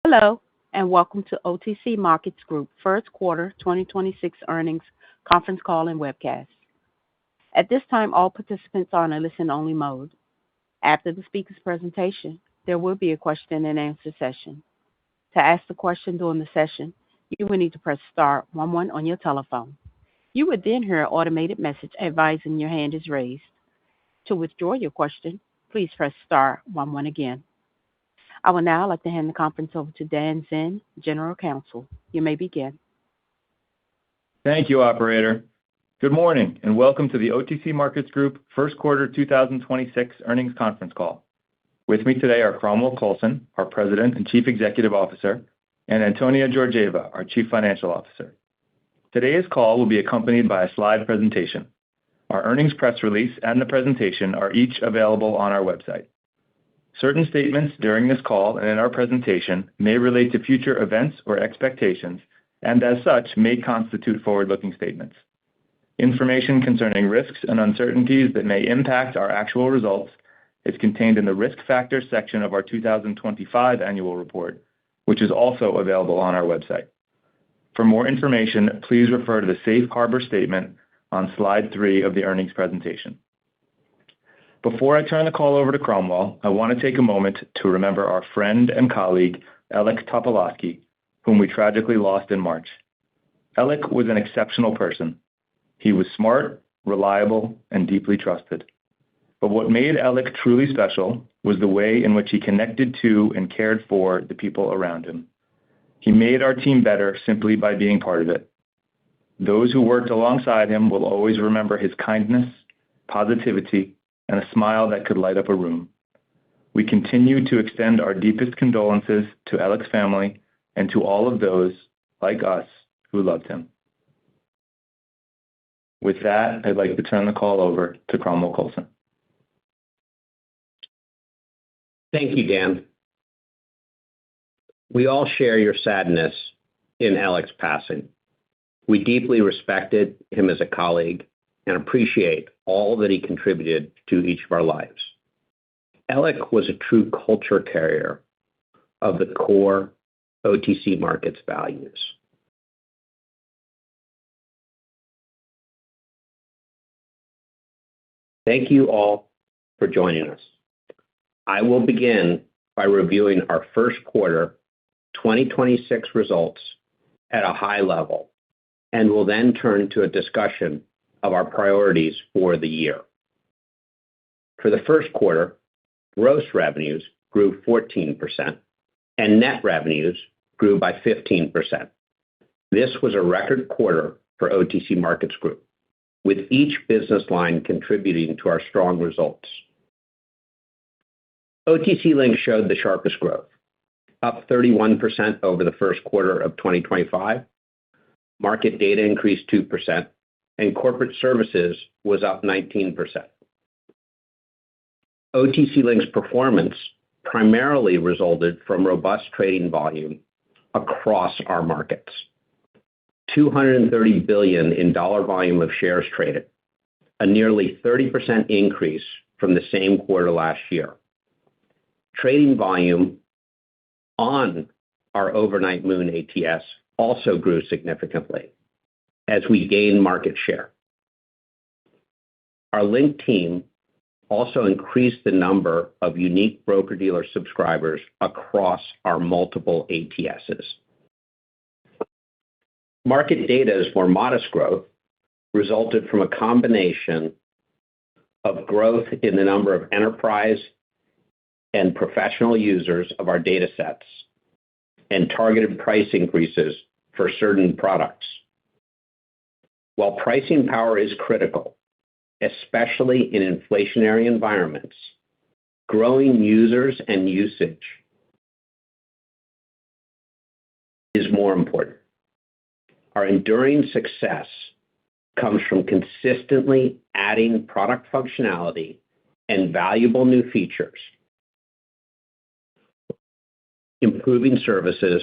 Hello, and welcome to OTC Markets Group First Quarter 2026 Earnings Conference Call and Webcast. At this time, all participants are in a listen-only mode. After the speaker's presentation, there will be a question-and-answer session. To ask the question during the session, you will need to press star 11 on your telephone. You would then hear an automated message advising your hand is raised. To withdraw your question, please press star 11 again. I would now like to hand the conference over to Dan Zinn, General Counsel. You may begin. Thank you, Operator. Good morning, and welcome to the OTC Markets Group First Quarter 2026 Earnings Conference Call. With me today are Cromwell Coulson, our President and Chief Executive Officer, and Antonia Georgieva, our Chief Financial Officer. Today's call will be accompanied by a slide presentation. Our earnings press release and the presentation are each available on our website. Certain statements during this call and in our presentation may relate to future events or expectations, and as such, may constitute forward-looking statements. Information concerning risks and uncertainties that may impact our actual results is contained in the Risk Factors section of our 2025 annual report, which is also available on our website. For more information, please refer to the Safe Harbor statement on slide 3 of the earnings presentation. Before I turn the call over to Cromwell, I want to take a moment to remember our friend and colleague, Alec Topolosky, whom we tragically lost in March. Alec was an exceptional person. He was smart, reliable, and deeply trusted. But what made Alec truly special was the way in which he connected to and cared for the people around him. He made our team better simply by being part of it. Those who worked alongside him will always remember his kindness, positivity, and a smile that could light up a room. We continue to extend our deepest condolences to Alec's family and to all of those, like us, who loved him. With that, I'd like to turn the call over to Cromwell Coulson. Thank you, Dan. We all share your sadness in Alec's passing. We deeply respected him as a colleague and appreciate all that he contributed to each of our lives. Alec was a true culture carrier of the core OTC Markets values. Thank you all for joining us. I will begin by reviewing our first quarter 2026 results at a high level and will then turn to a discussion of our priorities for the year. For the first quarter, gross revenues grew 14% and net revenues grew by 15%. This was a record quarter for OTC Markets Group, with each business line contributing to our strong results. OTC Link showed the sharpest growth, up 31% over the first quarter of 2025. Market data increased 2%, and corporate services was up 19%. OTC Link's performance primarily resulted from robust trading volume across our markets. $230 billion in dollar volume of shares traded, a nearly 30% increase from the same quarter last year. Trading volume on our overnight moon ATS also grew significantly as we gained market share. Our Link team also increased the number of unique broker-dealer subscribers across our multiple ATSs. Market data's more modest growth resulted from a combination of growth in the number of enterprise and professional users of our data sets and targeted price increases for certain products. While pricing power is critical, especially in inflationary environments, growing users and usage is more important. Our enduring success comes from consistently adding product functionality and valuable new features, improving services,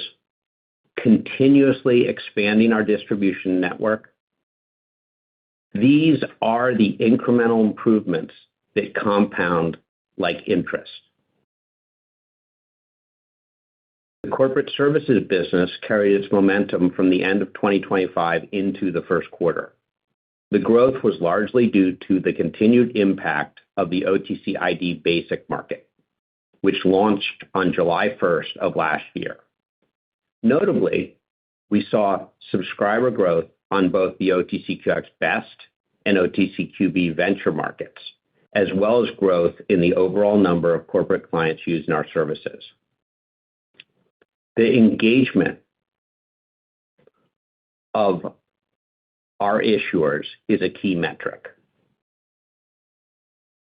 continuously expanding our distribution network. These are the incremental improvements that compound like interest. The corporate services business carried its momentum from the end of 2025 into the first quarter. The growth was largely due to the continued impact of the OTCID basic market, which launched on July 1st of last year. Notably, we saw subscriber growth on both the OTCQX Best and OTCQB venture markets, as well as growth in the overall number of corporate clients using our services. The engagement of our issuers is a key metric.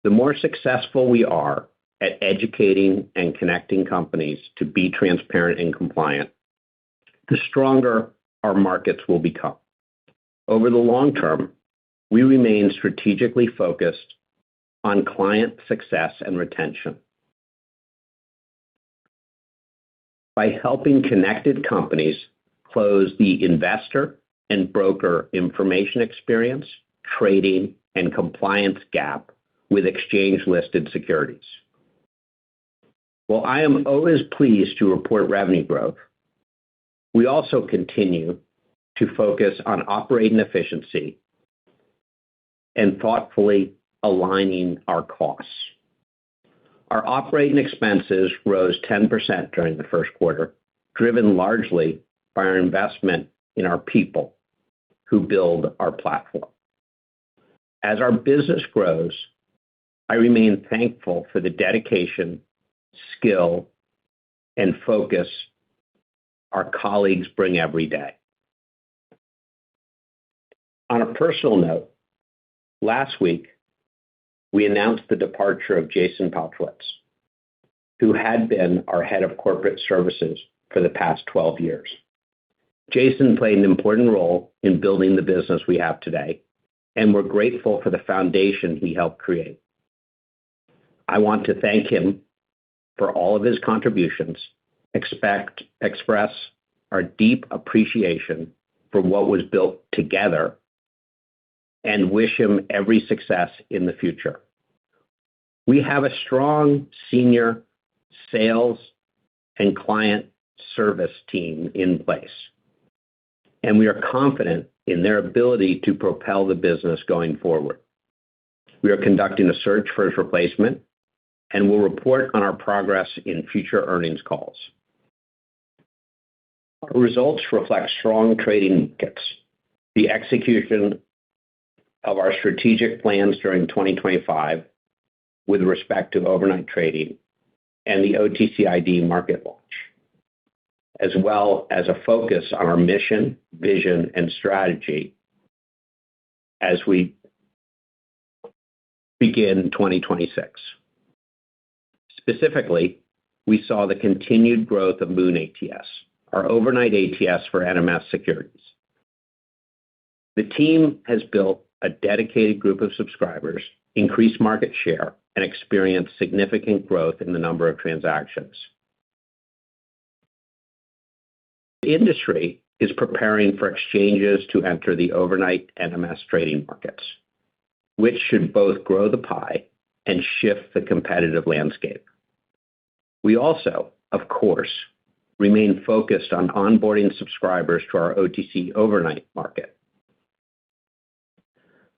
The more successful we are at educating and connecting companies to be transparent and compliant, the stronger our markets will become. Over the long term, we remain strategically focused on client success and retention. By helping connected companies close the investor and broker information experience, trading, and compliance gap with exchange-listed securities. While I am always pleased to report revenue growth, we also continue to focus on operating efficiency and thoughtfully aligning our costs. Our operating expenses rose 10% during the first quarter, driven largely by our investment in our people who build our platform. As our business grows, I remain thankful for the dedication, skill, and focus our colleagues bring every day. On a personal note, last week, we announced the departure of Jason Paltrowitz, who had been our head of corporate services for the past 12 years. Jason played an important role in building the business we have today, and we're grateful for the foundation he helped create. I want to thank him for all of his contributions, express our deep appreciation for what was built together, and wish him every success in the future. We have a strong senior sales and client service team in place, and we are confident in their ability to propel the business going forward. We are conducting a search for his replacement and will report on our progress in future earnings calls. Our results reflect strong trading markets, the execution of our strategic plans during 2025 with respect to overnight trading and the OTCID market launch, as well as a focus on our mission, vision, and strategy as we begin 2026. Specifically, we saw the continued growth of Moon ATS, our overnight ATS for NMS securities. The team has built a dedicated group of subscribers, increased market share, and experienced significant growth in the number of transactions. The industry is preparing for exchanges to enter the overnight NMS trading markets, which should both grow the pie and shift the competitive landscape. We also, of course, remain focused on onboarding subscribers to our OTC overnight market,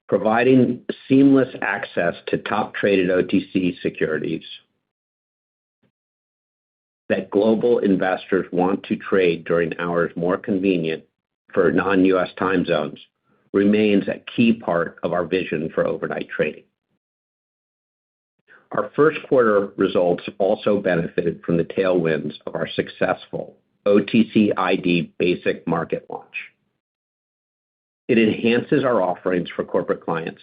providing seamless access to top-traded OTC securities that global investors want to trade during hours more convenient for non-U.S. time zones remains a key part of our vision for overnight trading. Our first quarter results also benefited from the tailwinds of our successful OTCID basic market launch. It enhances our offerings for corporate clients,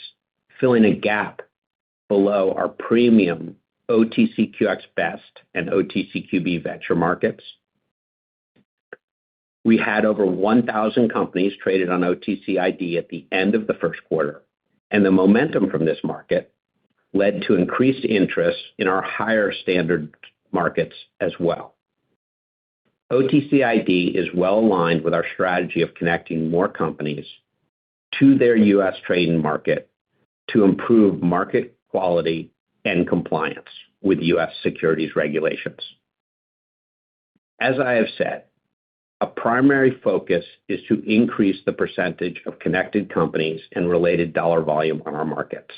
filling a gap below our premium OTCQX Best and OTCQB venture markets. We had over 1,000 companies traded on OTCID at the end of the first quarter, and the momentum from this market led to increased interest in our higher standard markets as well. OTCID is well aligned with our strategy of connecting more companies to their U.S. trading market to improve market quality and compliance with U.S. securities regulations. As I have said, a primary focus is to increase the percentage of connected companies and related dollar volume on our markets.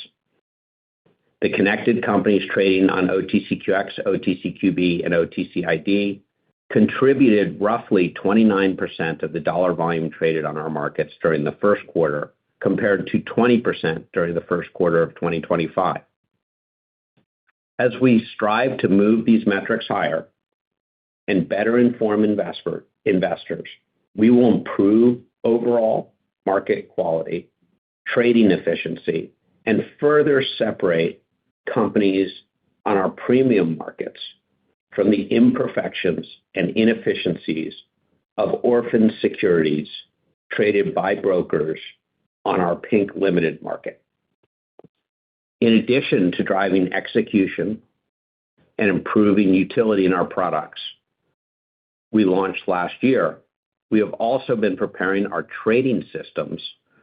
The connected companies trading on OTCQX, OTCQB, and OTCID contributed roughly 29% of the dollar volume traded on our markets during the first quarter, compared to 20% during the first quarter of 2025. As we strive to move these metrics higher and better inform investors, we will improve overall market quality, trading efficiency, and further separate companies on our premium markets from the imperfections and inefficiencies of orphan securities traded by brokers on our Pink Limited market. In addition to driving execution and improving utility in our products we launched last year, we have also been preparing our trading systems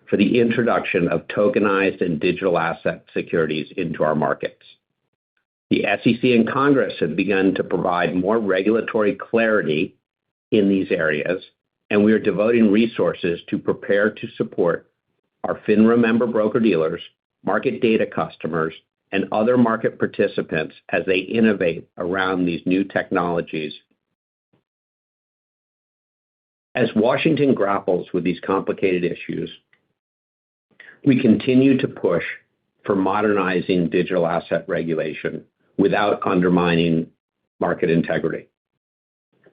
for the introduction of tokenized and digital asset securities into our markets. The SEC and Congress have begun to provide more regulatory clarity in these areas, and we are devoting resources to prepare to support our FINRA member broker-dealers, market data customers, and other market participants as they innovate around these new technologies. As Washington grapples with these complicated issues, we continue to push for modernizing digital asset regulation without undermining market integrity.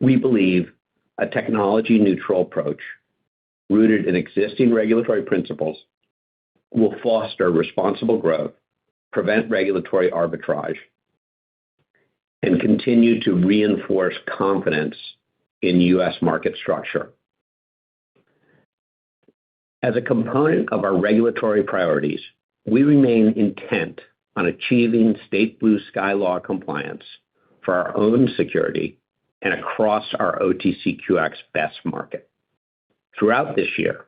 We believe a technology-neutral approach rooted in existing regulatory principles will foster responsible growth, prevent regulatory arbitrage, and continue to reinforce confidence in U.S. market structure. As a component of our regulatory priorities, we remain intent on achieving state blue sky law compliance for our own security and across our OTCQX best market. Throughout this year,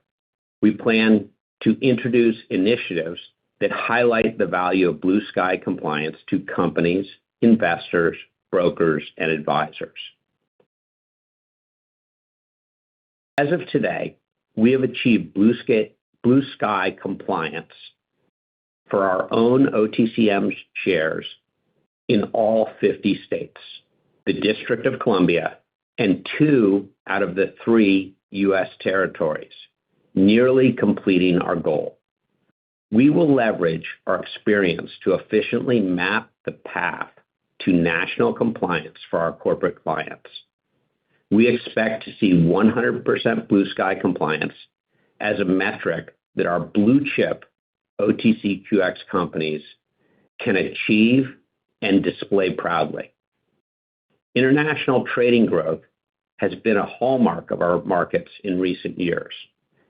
we plan to introduce initiatives that highlight the value of blue sky compliance to companies, investors, brokers, and advisors. As of today, we have achieved blue sky compliance for our own OTCM shares in all 50 states, the District of Columbia, and 2 out of the 3 U.S. territories, nearly completing our goal. We will leverage our experience to efficiently map the path to national compliance for our corporate clients. We expect to see 100% blue sky compliance as a metric that our blue chip OTCQX companies can achieve and display proudly. International trading growth has been a hallmark of our markets in recent years,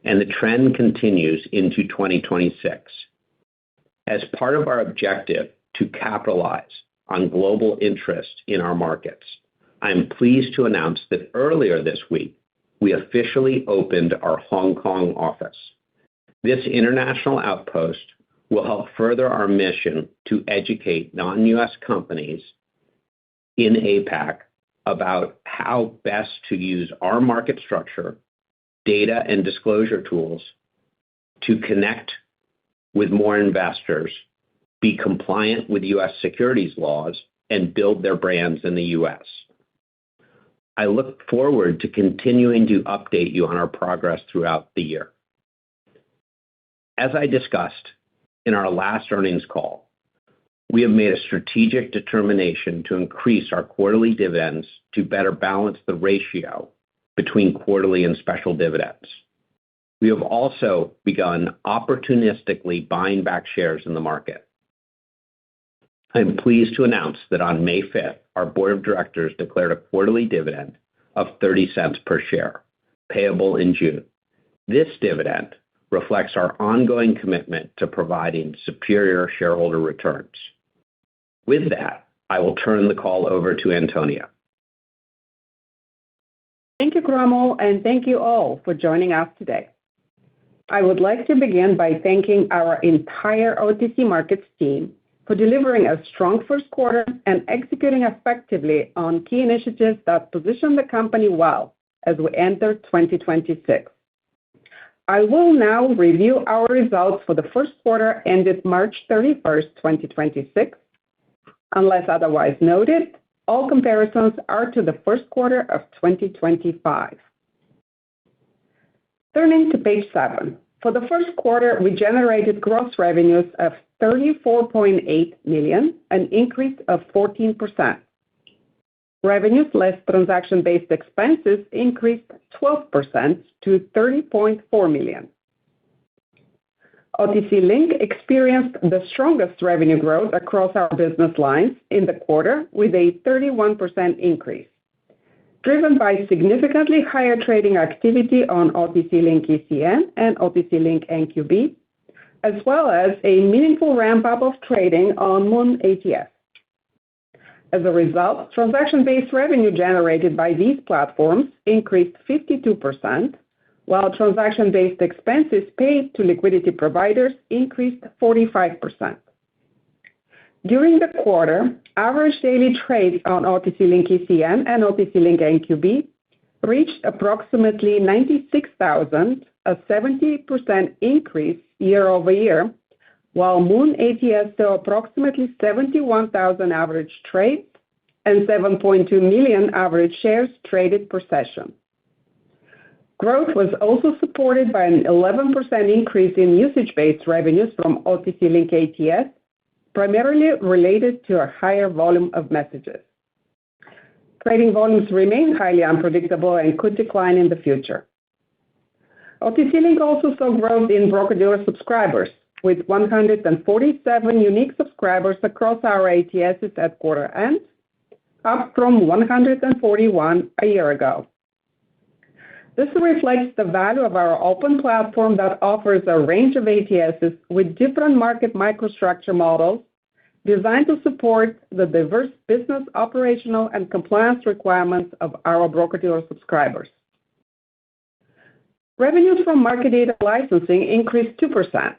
and the trend continues into 2026. As part of our objective to capitalize on global interest in our markets, I am pleased to announce that earlier this week, we officially opened our Hong Kong office. This international outpost will help further our mission to educate non-U.S. companies in APAC about how best to use our market structure, data, and disclosure tools to connect with more investors, be compliant with U.S. securities laws, and build their brands in the U.S. I look forward to continuing to update you on our progress throughout the year. As I discussed in our last earnings call, we have made a strategic determination to increase our quarterly dividends to better balance the ratio between quarterly and special dividends. We have also begun opportunistically buying back shares in the market. I am pleased to announce that on May 5th, our board of directors declared a quarterly dividend of 30 cents per share, payable in June. This dividend reflects our ongoing commitment to providing superior shareholder returns. With that, I will turn the call over to Antonia. Thank you, Cromwell, and thank you all for joining us today. I would like to begin by thanking our entire OTC Markets team for delivering a strong first quarter and executing effectively on key initiatives that position the company well as we enter 2026. I will now review our results for the first quarter ended March 31st, 2026. Unless otherwise noted, all comparisons are to the first quarter of 2025. Turning to page 7. For the first quarter, we generated gross revenues of $34.8 million, an increase of 14%. Revenues less transaction-based expenses increased 12% to $30.4 million. OTC Link experienced the strongest revenue growth across our business lines in the quarter with a 31% increase, driven by significantly higher trading activity on OTC Link ECN and OTC Link NQB, as well as a meaningful ramp-up of trading on MOON ATS. As a result, transaction-based revenue generated by these platforms increased 52%, while transaction-based expenses paid to liquidity providers increased 45%. During the quarter, average daily trades on OTC Link ECN and OTC Link NQB reached approximately 96,000, a 70% increase year-over-year, while MOON ATS saw approximately 71,000 average trades and 7.2 million average shares traded per session. Growth was also supported by an 11% increase in usage-based revenues from OTC Link ATS, primarily related to a higher volume of messages. Trading volumes remain highly unpredictable and could decline in the future. OTC Link also saw growth in broker-dealer subscribers, with 147 unique subscribers across our ATSs at quarter end, up from 141 a year ago. This reflects the value of our open platform that offers a range of ATSs with different market microstructure models designed to support the diverse business, operational, and compliance requirements of our broker-dealer subscribers. Revenues from market data licensing increased 2%,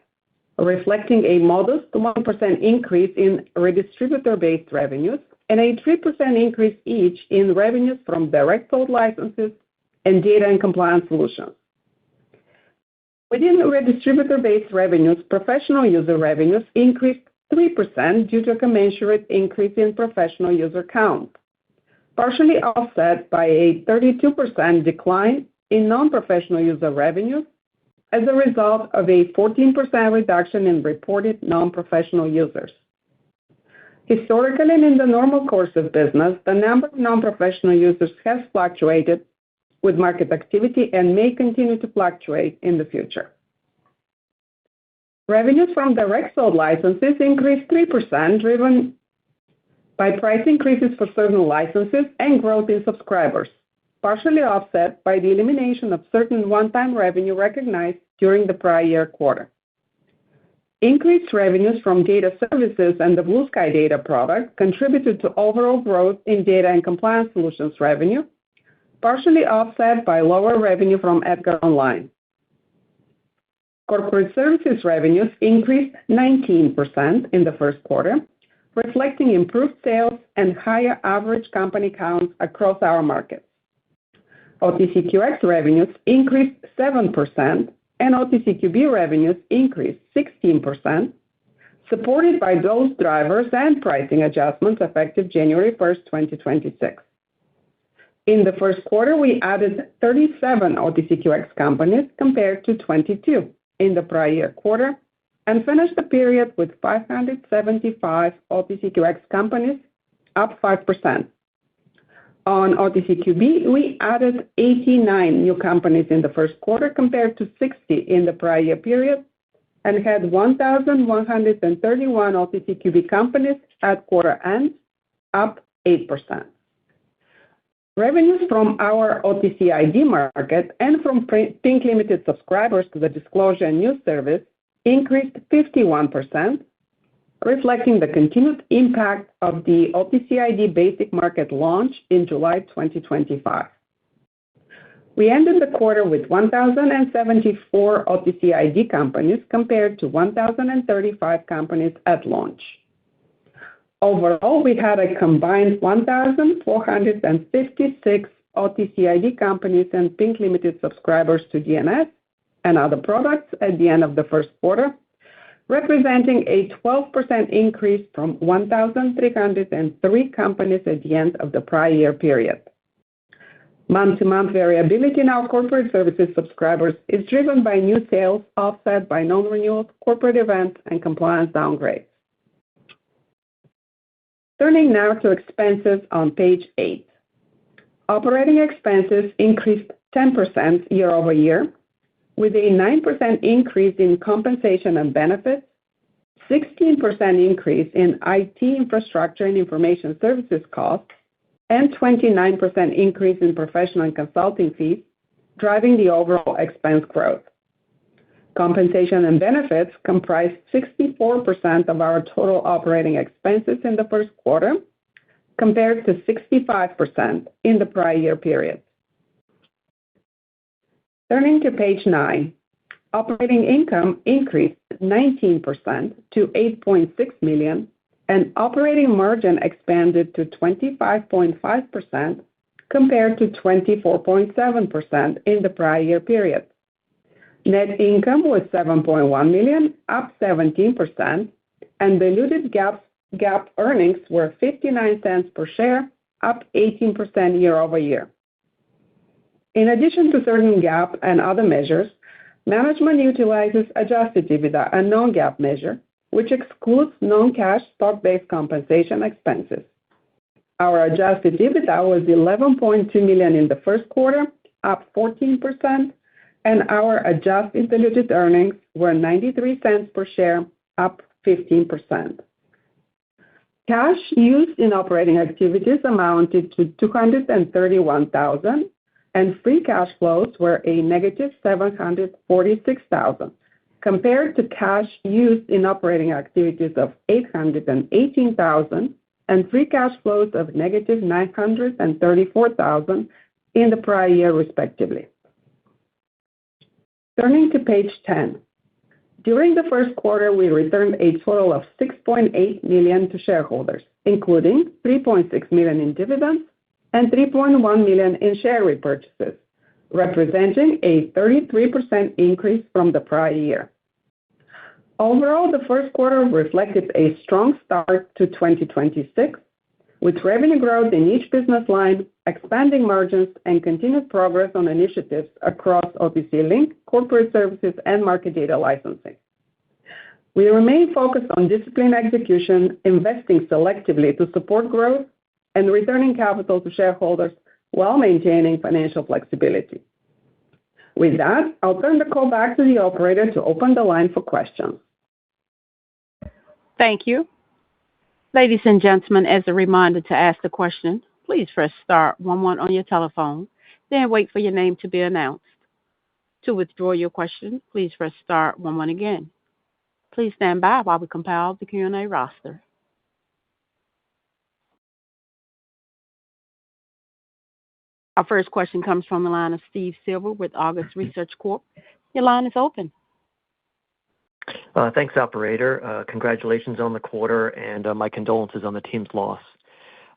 reflecting a modest 1% increase in redistributor-based revenues and a 3% increase each in revenues from direct sold licenses and data and compliance solutions. Within redistributor-based revenues, professional user revenues increased 3% due to a commensurate increase in professional user count, partially offset by a 32% decline in non-professional user revenues as a result of a 14% reduction in reported non-professional users. Historically, and in the normal course of business, the number of non-professional users has fluctuated with market activity and may continue to fluctuate in the future. Revenues from direct sold licenses increased 3%, driven by price increases for certain licenses and growth in subscribers, partially offset by the elimination of certain one-time revenue recognized during the prior year quarter. Increased revenues from data services and the Blue Sky data product contributed to overall growth in data and compliance solutions revenue, partially offset by lower revenue from EDGAR Online. Corporate services revenues increased 19% in the first quarter, reflecting improved sales and higher average company counts across our markets. OTCQX revenues increased 7%, and OTCQB revenues increased 16%, supported by those drivers and pricing adjustments effective January 1st, 2026. In the first quarter, we added 37 OTCQX companies compared to 22 in the prior year quarter and finished the period with 575 OTCQX companies, up 5%. On OTCQB, we added 89 new companies in the first quarter compared to 60 in the prior year period and had 1,131 OTCQB companies at quarter end, up 8%. Revenues from our OTCID market and from Pink Limited subscribers to the Disclosure and News Service increased 51%, reflecting the continued impact of the OTCID basic market launch in July 2025. We ended the quarter with 1,074 OTCID companies compared to 1,035 companies at launch. Overall, we had a combined 1,456 OTCID companies and Pink Limited subscribers to DNS and other products at the end of the first quarter, representing a 12% increase from 1,303 companies at the end of the prior year period. Month-to-month variability in our corporate services subscribers is driven by new sales offset by non-renewals, corporate events, and compliance downgrades. Turning now to expenses on page 8. Operating expenses increased 10% year-over-year, with a 9% increase in compensation and benefits, 16% increase in IT infrastructure and information services costs, and 29% increase in professional and consulting fees, driving the overall expense growth. Compensation and benefits comprised 64% of our total operating expenses in the first quarter, compared to 65% in the prior year period. Turning to page 9, operating income increased 19% to $8.6 million, and operating margin expanded to 25.5% compared to 24.7% in the prior year period. Net income was $7.1 million, up 17%, and diluted GAAP earnings were 59 cents per share, up 18% year-over-year. In addition to certain GAAP and other measures, management utilizes adjusted EBITDA, a non-GAAP measure, which excludes non-cash stock-based compensation expenses. Our adjusted EBITDA was $11.2 million in the first quarter, up 14%, and our adjusted diluted earnings were 93 cents per share, up 15%. Cash used in operating activities amounted to $231,000, and free cash flows were a negative $746,000, compared to cash used in operating activities of $818,000 and free cash flows of negative $934,000 in the prior year, respectively. Turning to page 10. During the first quarter, we returned a total of $6.8 million to shareholders, including $3.6 million in dividends and $3.1 million in share repurchases, representing a 33% increase from the prior year. Overall, the first quarter reflected a strong start to 2026, with revenue growth in each business line, expanding margins, and continued progress on initiatives across OTC Link, corporate services, and market data licensing. We remain focused on disciplined execution, investing selectively to support growth, and returning capital to shareholders while maintaining financial flexibility. With that, I'll turn the call back to the operator to open the line for questions. Thank you. Ladies and gentlemen, as a reminder to ask the question, please press star 11 on your telephone, then wait for your name to be announced. To withdraw your question, please press star 11 again. Please stand by while we compile the Q&A roster. Our first question comes from the line of Steve Silver with Argus Research Corp. Your line is open. Thanks, operator. Congratulations on the quarter, and my condolences on the team's loss.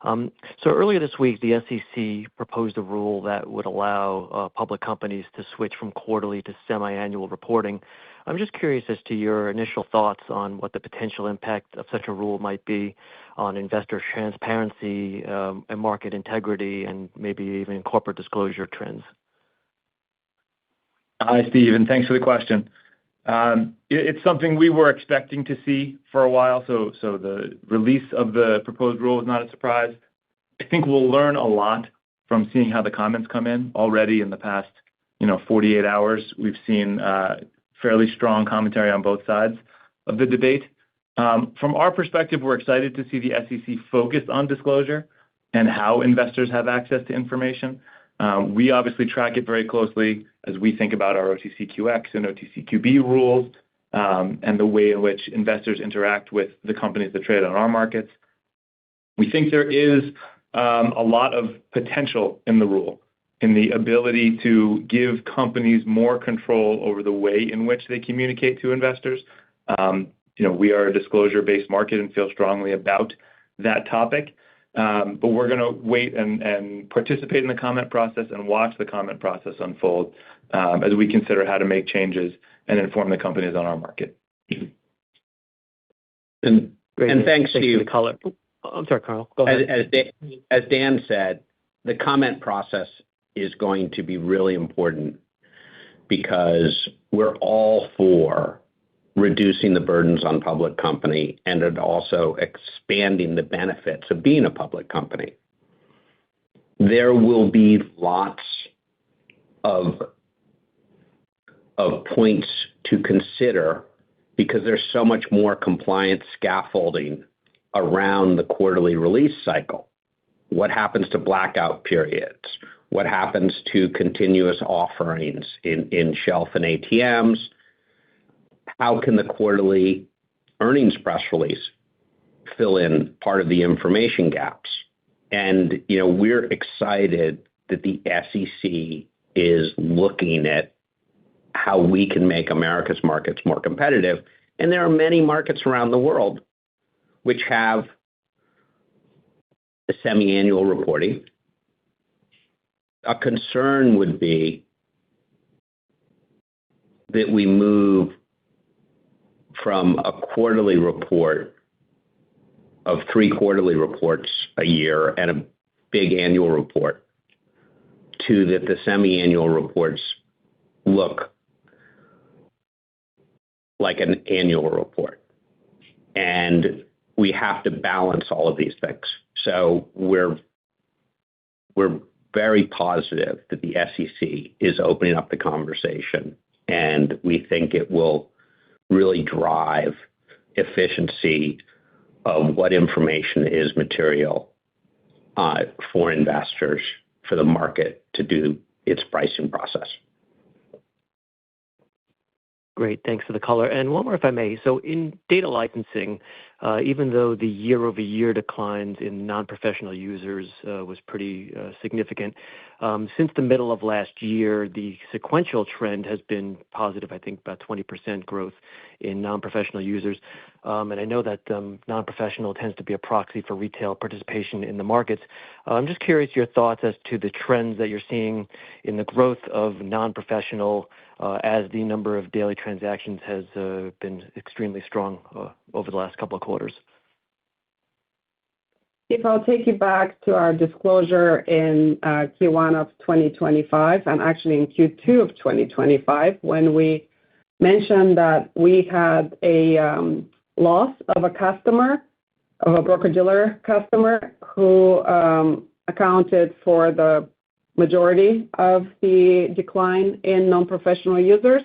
So earlier this week, the SEC proposed a rule that would allow public companies to switch from quarterly to semi-annual reporting. I'm just curious as to your initial thoughts on what the potential impact of such a rule might be on investor transparency and market integrity and maybe even corporate disclosure trends. Hi, Steve, and thanks for the question. It's something we were expecting to see for a while, so the release of the proposed rule is not a surprise. I think we'll learn a lot from seeing how the comments come in. Already in the past, 48 hours, we've seen fairly strong commentary on both sides of the debate. From our perspective, we're excited to see the SEC focus on disclosure and how investors have access to information. We obviously track it very closely as we think about our OTCQX and OTCQB rules and the way in which investors interact with the companies that trade on our markets. We think there is a lot of potential in the rule, in the ability to give companies more control over the way in which they communicate to investors. We are a disclosure-based market and feel strongly about that topic. But we're going to wait and participate in the comment process and watch the comment process unfold as we consider how to make changes and inform the companies on our market. And thanks to you. I'm sorry, Carl. Go ahead. As Dan said, the comment process is going to be really important because we're all for reducing the burdens on public company and also expanding the benefits of being a public company. There will be lots of points to consider because there's so much more compliance scaffolding around the quarterly release cycle. What happens to blackout periods? What happens to continuous offerings in shelf and ATMs? How can the quarterly earnings press release fill in part of the information gaps? And, we're excited that the SEC is looking at how we can make America's markets more competitive. And there are many markets around the world which have a semi-annual reporting. A concern would be that we move from a quarterly report of 3 quarterly reports a year and a big annual report to that the semi-annual reports look like an annual report. And we have to balance all of these things. So we're very positive that the SEC is opening up the conversation, and we think it will really drive efficiency of what information is material for investors, for the market to do its pricing process. Great. Thanks for the color. And one more, if I may. So in data licensing, even though the year-over-year declines in non-professional users was pretty significant, since the middle of last year, the sequential trend has been positive, I think about 20% growth in non-professional users. And I know that non-professional tends to be a proxy for retail participation in the markets. I'm just curious your thoughts as to the trends that you're seeing in the growth of non-professional as the number of daily transactions has been extremely strong over the last couple of quarters. If I'll take you back to our disclosure in Q1 of 2025 and actually in Q2 of 2025, when we mentioned that we had a loss of a customer, of a broker-dealer customer who accounted for the majority of the decline in non-professional users.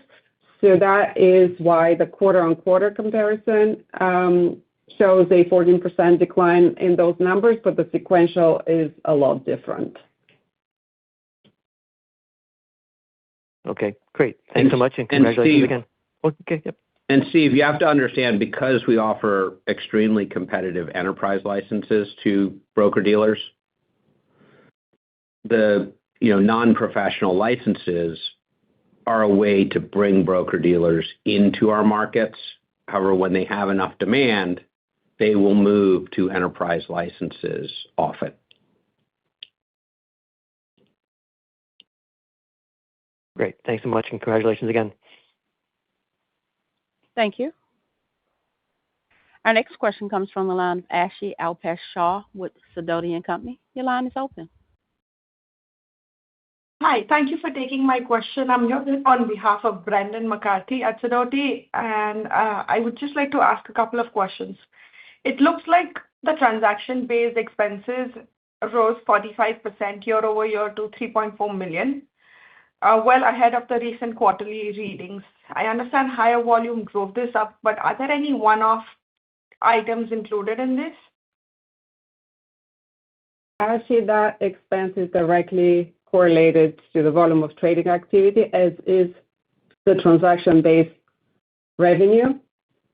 So that is why the quarter-on-quarter comparison shows a 14% decline in those numbers, but the sequential is a lot different. Okay, great. Thanks so much, and congratulations again. Okay, yep. And Steve, you have to understand, because we offer extremely competitive enterprise licenses to broker-dealers, the non-professional licenses are a way to bring broker-dealers into our markets. However, when they have enough demand, they will move to enterprise licenses often. Great. Thanks so much, and congratulations again. Thank you. Our next question comes from the line of Ashi Alpesh Shah with Sidoti & Company. Your line is open. Hi, thank you for taking my question. I'm here on behalf of Brendan McCarthy at Sidoti, and I would just like to ask a couple of questions. It looks like the transaction-based expenses rose 45% year over year to $3.4 million, well ahead of the recent quarterly readings. I understand higher volume drove this up, but are there any one-off items included in this? Actually, that expense is directly correlated to the volume of trading activity, as is the transaction-based revenue.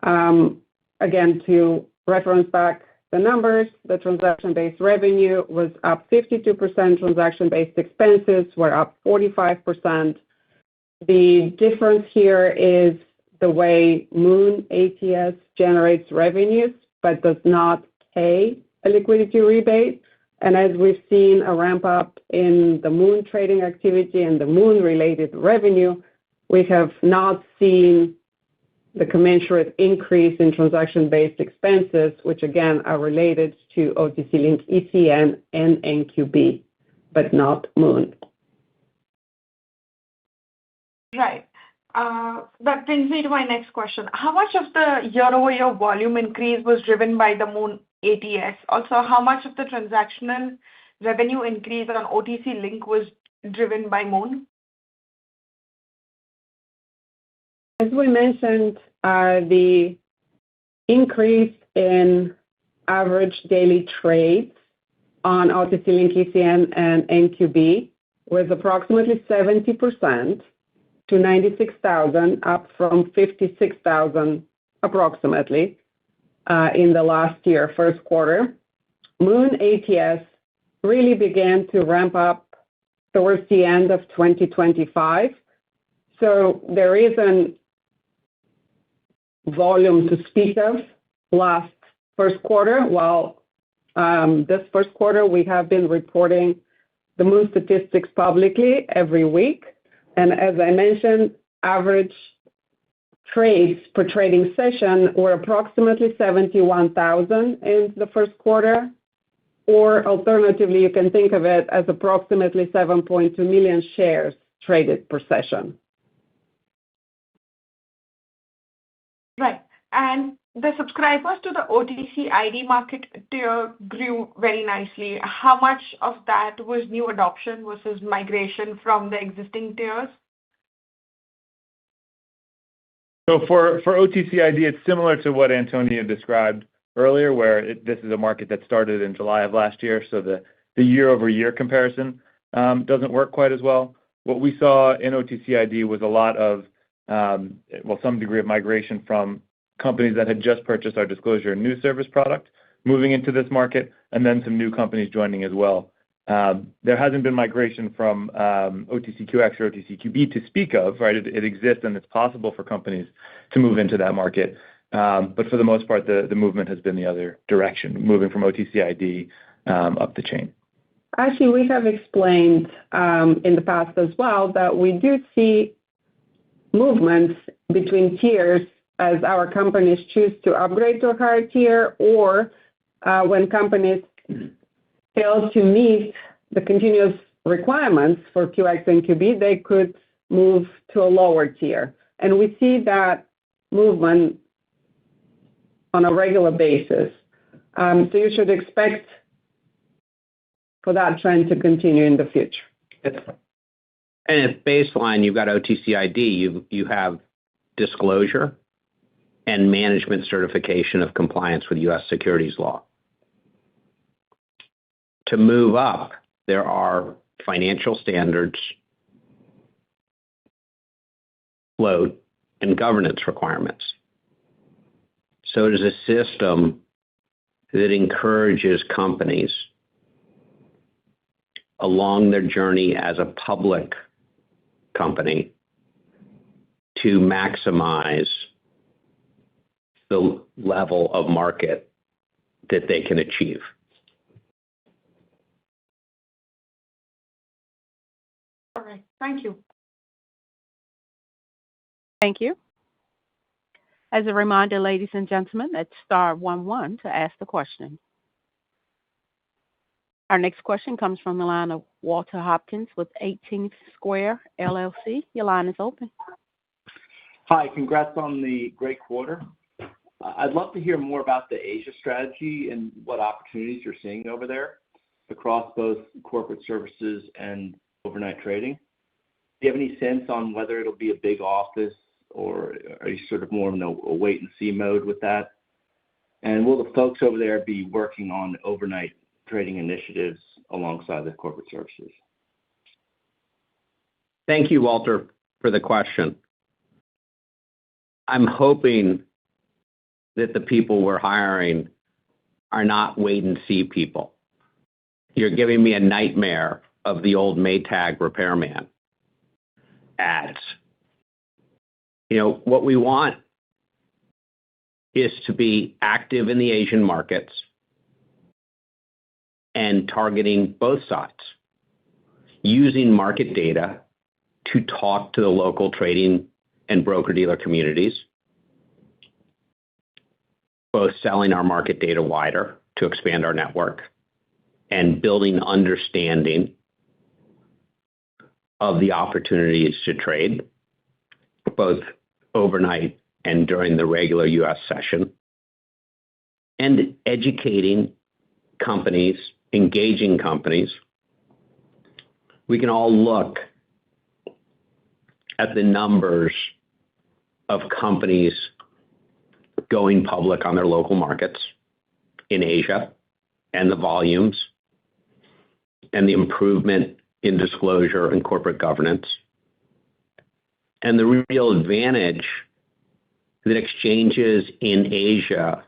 Again, to reference back the numbers, the transaction-based revenue was up 52%, transaction-based expenses were up 45%. The difference here is the way Moon ATS generates revenues, but does not pay a liquidity rebate. And as we've seen a ramp up in the Moon trading activity and the Moon-related revenue, we have not seen the commensurate increase in transaction-based expenses, which again are related to OTC Link ECN and NQB, but not Moon. Right. That brings me to my next question. How much of the year-over-year volume increase was driven by the Moon ATS? Also, how much of the transactional revenue increase on OTC Link was driven by Moon? As we mentioned, the increase in average daily trades on OTC Link ECN and NQB was approximately 70% to 96,000, up from 56,000 approximately in the last year, first quarter. Moon ATS really began to ramp up towards the end of 2025. So there isn't volume to speak of last first quarter, while this first quarter we have been reporting the Moon statistics publicly every week. And as I mentioned, average trades per trading session were approximately 71,000 in the first quarter, or alternatively, you can think of it as approximately 7.2 million shares traded per session. Right. And the subscribers to the OTCID market tier grew very nicely. How much of that was new adoption versus migration from the existing tiers? So for OTCID, it's similar to what Antonia described earlier, where this is a market that started in July of last year, so the year-over-year comparison doesn't work quite as well. What we saw in OTCID was a lot of, some degree of migration from companies that had just purchased our disclosure and news service product, moving into this market, and then some new companies joining as well. There hasn't been migration from OTCQX or OTCQB to speak of, right? It exists and it's possible for companies to move into that market. But for the most part, the movement has been the other direction, moving from OTCID up the chain. Actually, we have explained in the past as well that we do see movements between tiers as our companies choose to upgrade to a higher tier, or when companies fail to meet the continuous requirements for QX and QB, they could move to a lower tier. And we see that movement on a regular basis. So you should expect for that trend to continue in the future. And at baseline, you've got OTCID, you have disclosure and management certification of compliance with U.S. securities law. To move up, there are financial standards, float, and governance requirements. So it is a system that encourages companies along their journey as a public company to maximize the level of market that they can achieve. All right. Thank you. Thank you. As a reminder, ladies and gentlemen, that's star 11 to ask the question. Our next question comes from the line of Walter Hopkins with 18th Square LLC. Your line is open. Hi, congrats on the great quarter. I'd love to hear more about the Asia strategy and what opportunities you're seeing over there across both corporate services and overnight trading. Do you have any sense on whether it'll be a big office, or are you sort of more in a wait-and-see mode with that? And will the folks over there be working on overnight trading initiatives alongside the corporate services? Thank you, Walter, for the question. I'm hoping that the people we're hiring are not wait-and-see people. You're giving me a nightmare of the old Maytag repairman ads. What we want is to be active in the Asian markets, and targeting both sides, using market data to talk to the local trading and broker-dealer communities, both selling our market data wider to expand our network and building understanding of the opportunities to trade, both overnight and during the regular U.S. session, and educating companies, engaging companies. We can all look at the numbers of companies going public on their local markets in Asia and the volumes and the improvement in disclosure and corporate governance, and the real advantage that exchanges in Asia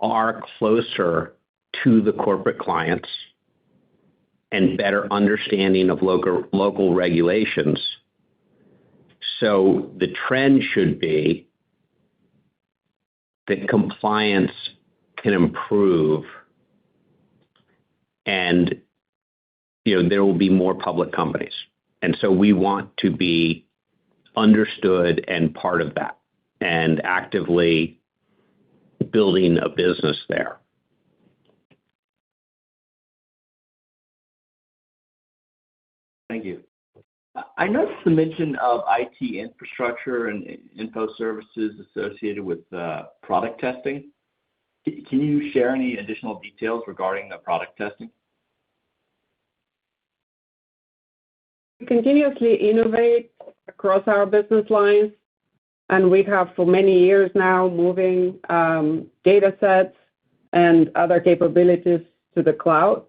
are closer to the corporate clients and better understanding of local regulations. So the trend should be that compliance can improve and there will be more public companies. And so we want to be understood and part of that and actively building a business there. Thank you. I noticed the mention of IT infrastructure and info services associated with product testing. Can you share any additional details regarding the product testing? We continuously innovate across our business lines, and we have for many years now moving data sets and other capabilities to the cloud.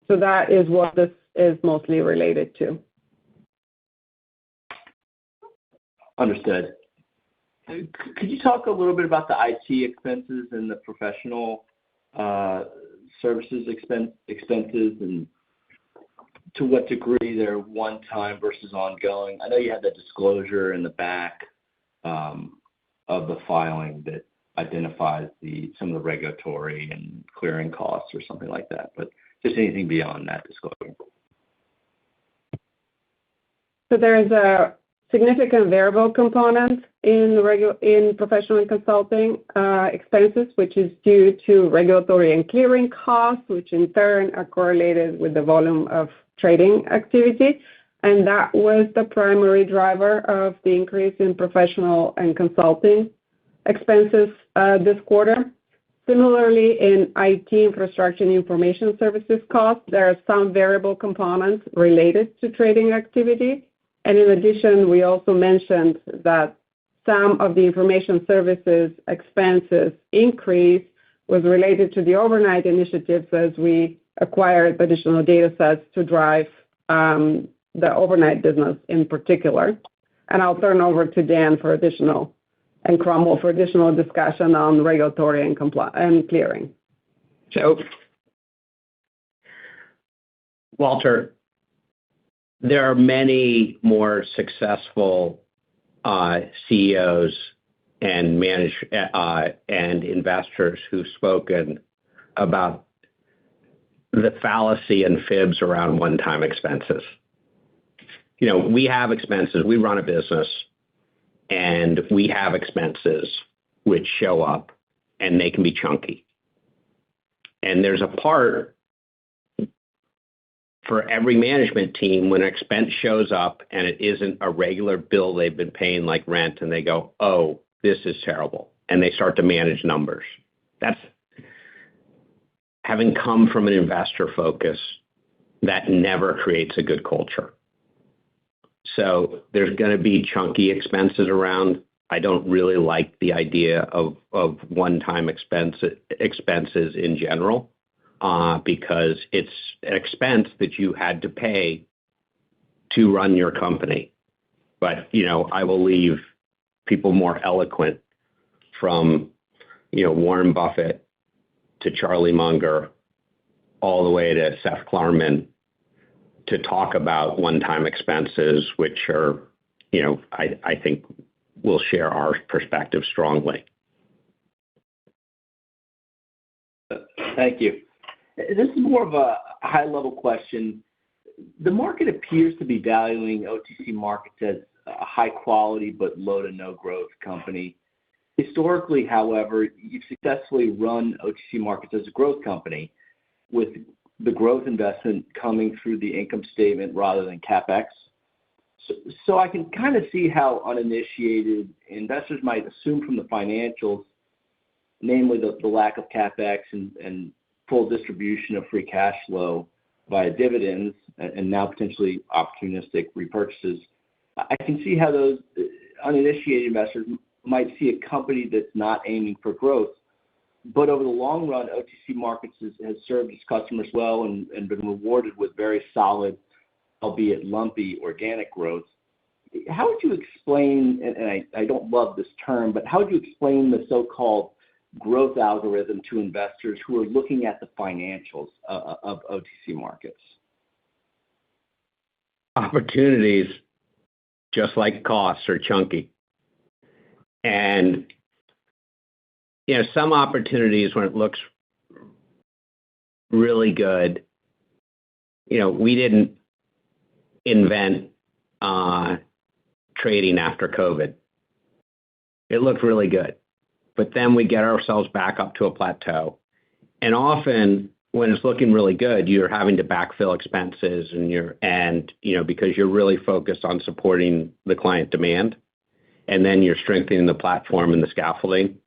So that is what this is mostly related to. Understood. Could you talk a little bit about the IT expenses and the professional services expenses and to what degree they're one-time versus ongoing? I know you had the disclosure in the back of the filing that identifies some of the regulatory and clearing costs or something like that, but just anything beyond that disclosure. So there is a significant variable component in professional and consulting expenses, which is due to regulatory and clearing costs, which in turn are correlated with the volume of trading activity. And that was the primary driver of the increase in professional and consulting expenses this quarter. Similarly, in IT infrastructure and information services costs, there are some variable components related to trading activity. And in addition, we also mentioned that some of the information services expenses increase was related to the overnight initiatives as we acquired additional data sets to drive the overnight business in particular. And I'll turn over to Dan and Cromwell for additional discussion on regulatory and clearing. So, Walter, there are many more successful CEOs and investors who've spoken about the fallacy and fibs around one-time expenses. We have expenses. We run a business, and we have expenses which show up, and they can be chunky. And there's a part for every management team when an expense shows up and it isn't a regular bill they've been paying like rent, and they go, oh, this is terrible. And they start to manage numbers. That's having come from an investor focus, that never creates a good culture. So there's going to be chunky expenses around. I don't really like the idea of one-time expenses in general because it's an expense that you had to pay to run your company. But, I will leave people more eloquent from, Warren Buffett to Charlie Munger all the way to Seth Klarman to talk about one-time expenses, which are, I think will share our perspective strongly. Thank you. This is more of a high-level question. The market appears to be valuing OTC Markets as a high-quality but low to no-growth company. Historically, however, you've successfully run OTC Markets as a growth company, with the growth investment coming through the income statement rather than CapEx. So I can kind of see how uninitiated investors might assume from the financials, namely the lack of CapEx and full distribution of free cash flow via dividends and now potentially opportunistic repurchases. I can see how those uninitiated investors might see a company that's not aiming for growth. But over the long run, OTC Markets has served its customers well and been rewarded with very solid, albeit lumpy, organic growth. How would you explain, and I don't love this term, but how would you explain the so-called growth algorithm to investors who are looking at the financials of OTC Markets? Opportunities, just like costs, are chunky. And, some opportunities when it looks really good, we didn't invent trading after COVID. It looked really good. But then we get ourselves back up to a plateau. And often when it's looking really good, you're having to backfill expenses because you're really focused on supporting the client demand. And then you're strengthening the platform and the scaffolding.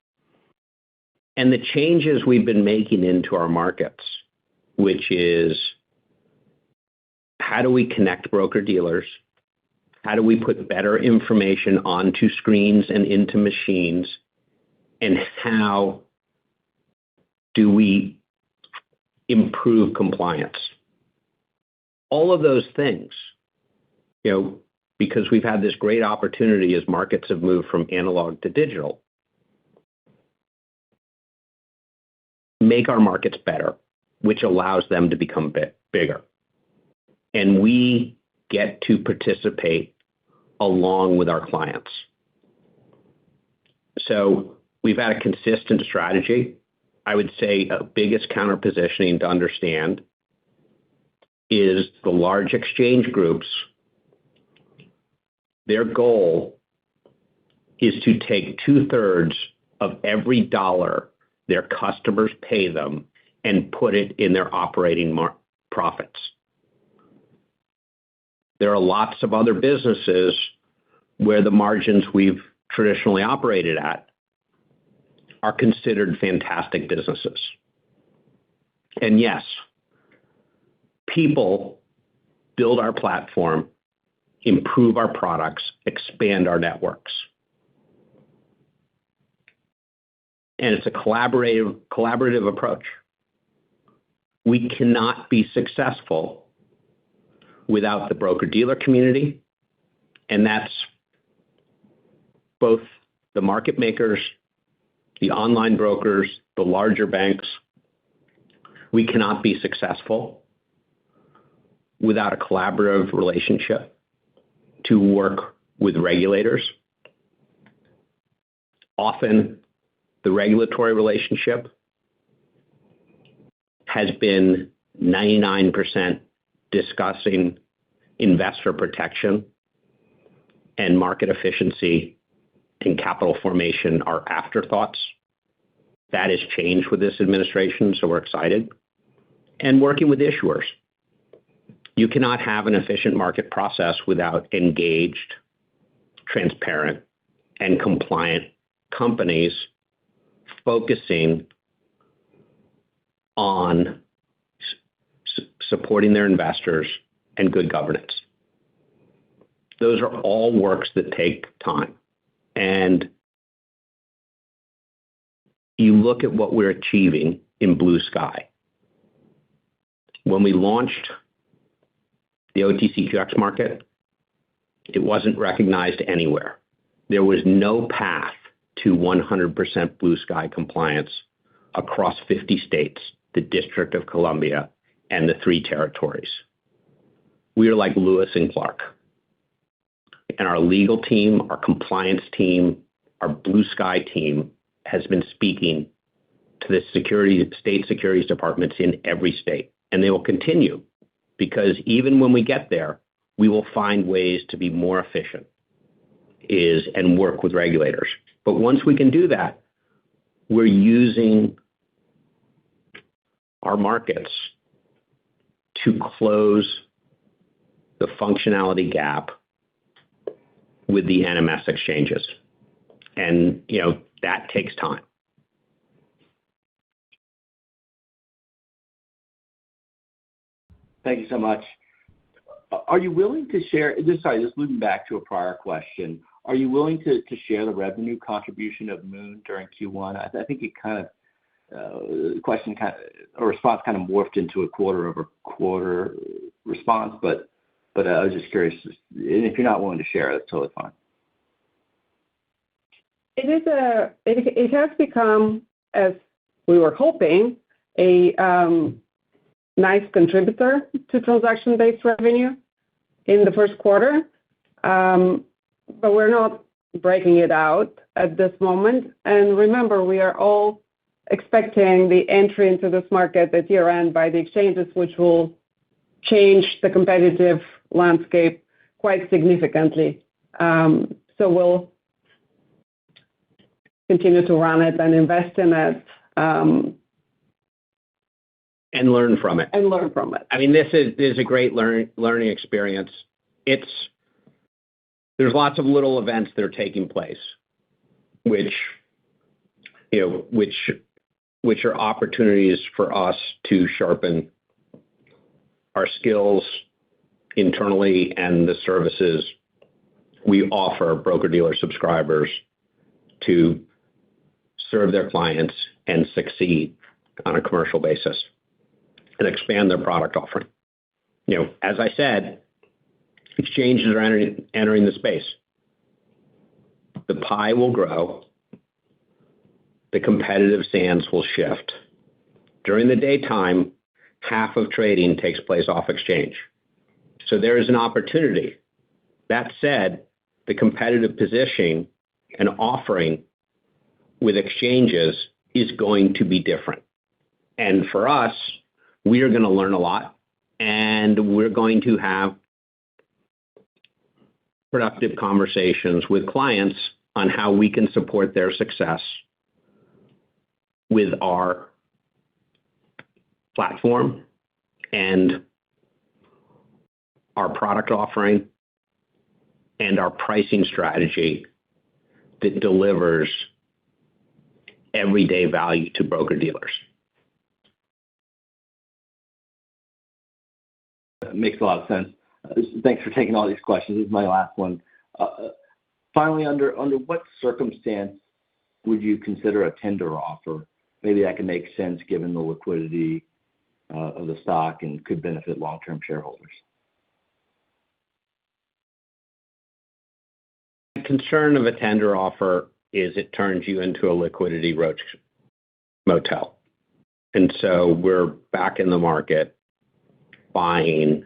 And the changes we've been making into our markets, which is how do we connect broker-dealers? How do we put better information onto screens and into machines? And how do we improve compliance? All of those things, because we've had this great opportunity as markets have moved from analog to digital, make our markets better, which allows them to become bigger. And we get to participate along with our clients. So we've had a consistent strategy. I would say a biggest counter-positioning to understand is the large exchange groups. Their goal is to take 2/3 of every dollar their customers pay them and put it in their operating profits. There are lots of other businesses where the margins we've traditionally operated at are considered fantastic businesses. And yes, people build our platform, improve our products, expand our networks. And it's a collaborative approach. We cannot be successful without the broker-dealer community, and that's both the market makers, the online brokers, the larger banks. We cannot be successful without a collaborative relationship to work with regulators. Often, the regulatory relationship has been 99% discussing investor protection and market efficiency and capital formation are afterthoughts. That has changed with this administration, so we're excited. And working with issuers. You cannot have an efficient market process without engaged, transparent, and compliant companies focusing on supporting their investors and good governance. Those are all works that take time. And you look at what we're achieving in blue sky. When we launched the OTCQX market, it wasn't recognized anywhere. There was no path to 100% blue sky compliance across 50 states, the District of Columbia, and the 3 territories. We are like Lewis and Clark. And our legal team, our compliance team, our blue sky team has been speaking to the state securities departments in every state. And they will continue, because even when we get there, we will find ways to be more efficient and work with regulators. But once we can do that, we're using our markets to close the functionality gap with the NMS exchanges. And, that takes time. Thank you so much. Are you willing to share, just moving back to a prior question, are you willing to share the revenue contribution of Moon during Q1? I think it response kind of morphed into a quarter-over-quarter response, but I was just curious. And if you're not willing to share, that's totally fine. It has become, as we were hoping, a nice contributor to transaction-based revenue in the first quarter, but we're not breaking it out at this moment. And remember, we are all expecting the entry into this market at year-end by the exchanges, which will change the competitive landscape quite significantly. So we'll continue to run it and invest in it. And learn from it. I mean, this is a great learning experience. There's lots of little events that are taking place, which are opportunities for us to sharpen our skills internally and the services we offer broker-dealer subscribers to serve their clients and succeed on a commercial basis and expand their product offering. As I said, exchanges are entering the space. The pie will grow. The competitive sands will shift. During the daytime, half of trading takes place off exchange. So there is an opportunity. That said, the competitive positioning and offering with exchanges is going to be different. And for us, we are going to learn a lot, and we're going to have productive conversations with clients on how we can support their success with our platform and our product offering and our pricing strategy that delivers everyday value to broker-dealers. That makes a lot of sense. Thanks for taking all these questions. This is my last one. Finally, under what circumstance would you consider a tender offer? Maybe that can make sense given the liquidity of the stock and could benefit long-term shareholders. The concern of a tender offer is it turns you into a liquidity roach motel. And so we're back in the market buying,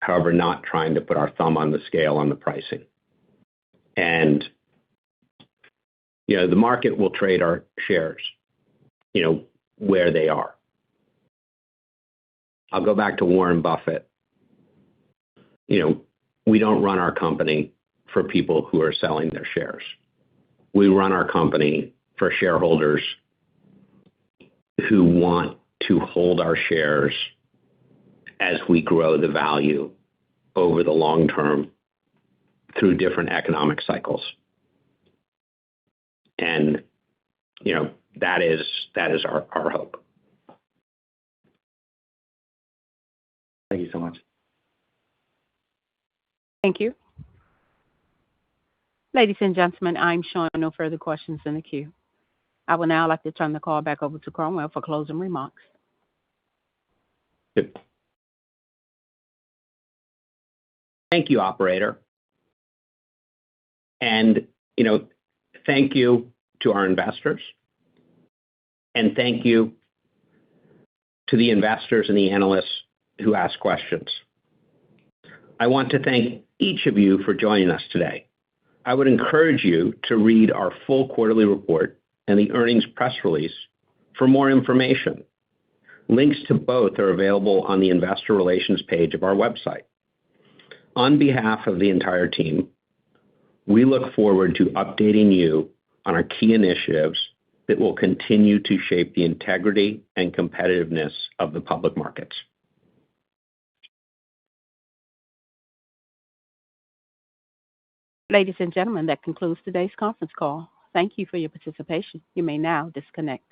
however, not trying to put our thumb on the scale on the pricing. And, the market will trade our shares, where they are. I'll go back to Warren Buffett. We don't run our company for people who are selling their shares. We run our company for shareholders who want to hold our shares as we grow the value over the long term through different economic cycles. And, that is our hope. Thank you so much. Thank you. Ladies and gentlemen, I'm showing no further questions in the queue. I would now like to turn the call back over to Cromwell for closing remarks. Good. Thank you, operator. And, thank you to our investors. And thank you to the investors and the analysts who ask questions. I want to thank each of you for joining us today. I would encourage you to read our full quarterly report and the earnings press release for more information. Links to both are available on the Investor Relations page of our website. On behalf of the entire team, we look forward to updating you on our key initiatives that will continue to shape the integrity and competitiveness of the public markets. Ladies and gentlemen, that concludes today's conference call. Thank you for your participation. You may now disconnect.